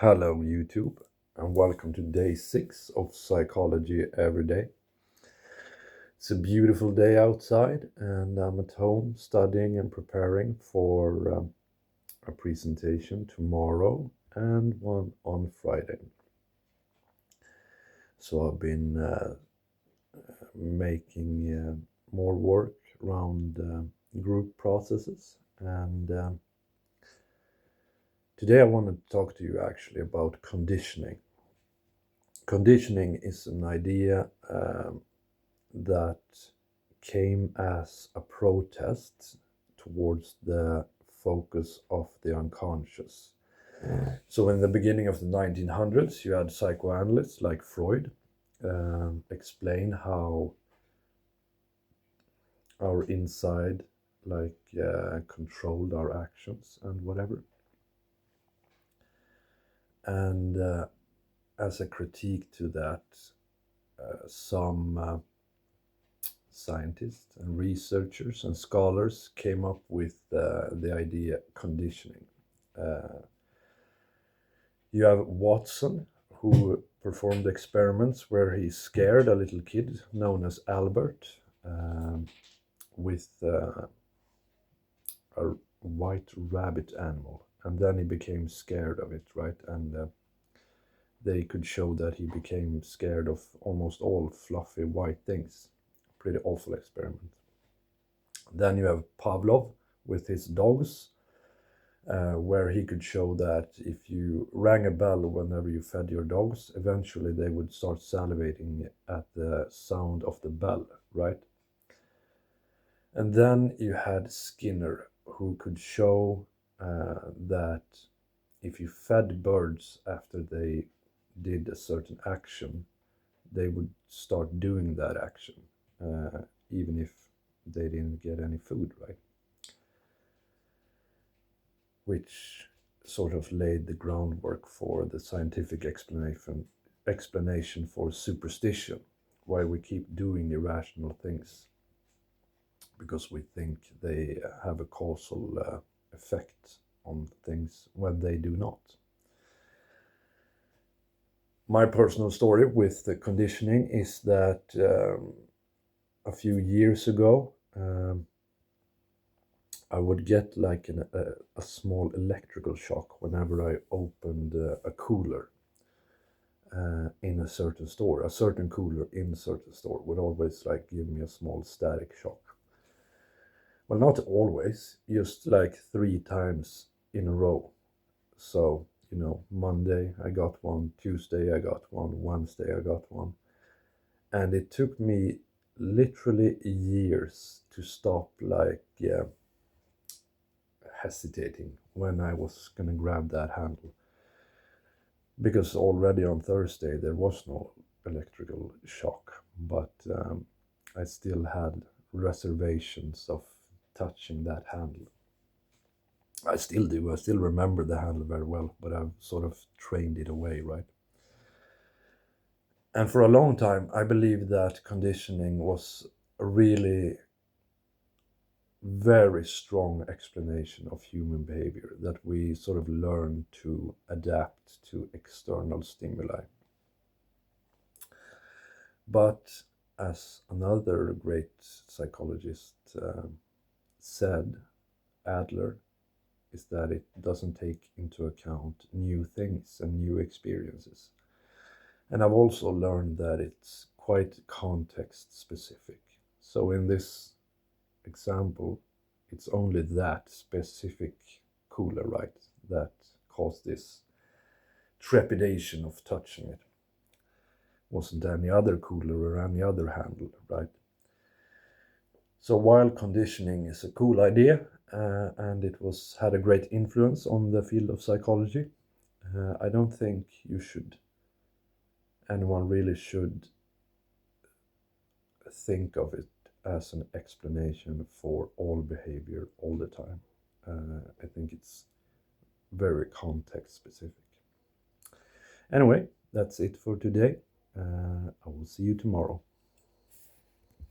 Hello, YouTube, and welcome to day 6 of Psychology Every Day. It's a beautiful day outside, and I'm at home studying and preparing for a presentation tomorrow and one on Friday. So I've been making more work around group processes, and today I want to talk to you actually about conditioning. Conditioning is an idea that came as a protest towards the focus of the unconscious. So, in the beginning of the 1900s, you had psychoanalysts like Freud explain how our inside, controlled our actions and whatever. And as a critique to that, some scientists and researchers and scholars came up with the idea conditioning. You have Watson, who performed experiments where he scared a little kid known as Albert with a white rabbit animal, and then he became scared of it, right? And they could show that he became scared of almost all fluffy white things. Pretty awful experiment. Then you have Pavlov with his dogs, where he could show that if you rang a bell whenever you fed your dogs, eventually they would start salivating at the sound of the bell, right? And then you had Skinner, who could show that if you fed birds after they did a certain action, they would start doing that action, even if they didn't get any food, right? Which sort of laid the groundwork for the scientific explanation for superstition, why we keep doing irrational things, because we think they have a causal effect on things when they do not. My personal story with the conditioning is that a few years ago, I would get like a small electrical shock whenever I opened a cooler in a certain store. A certain cooler in a certain store would always like give me a small static shock. Well, not always, just like 3 times in a row. So, Monday I got one, Tuesday I got one, Wednesday I got one. And it took me literally years to stop hesitating when I was going to grab that handle. Because already on Thursday there was no electrical shock, but I still had reservations of touching that handle. I still do. I still remember the handle very well, but I've sort of trained it away, right? And for a long time, I believed that conditioning was a really very strong explanation of human behavior, that we sort of learn to adapt to external stimuli. But as another great psychologist said, Adler, is that it doesn't take into account new things and new experiences. And I've also learned that it's quite context specific. So in this example, it's only that specific cooler, right, that caused this trepidation of touching it. Wasn't any other cooler or any other handle, right? So while conditioning is a cool idea, and it had a great influence on the field of psychology, I don't think anyone really should think of it as an explanation for all behavior all the time. I think it's very context specific. Anyway, that's it for today. I will see you tomorrow.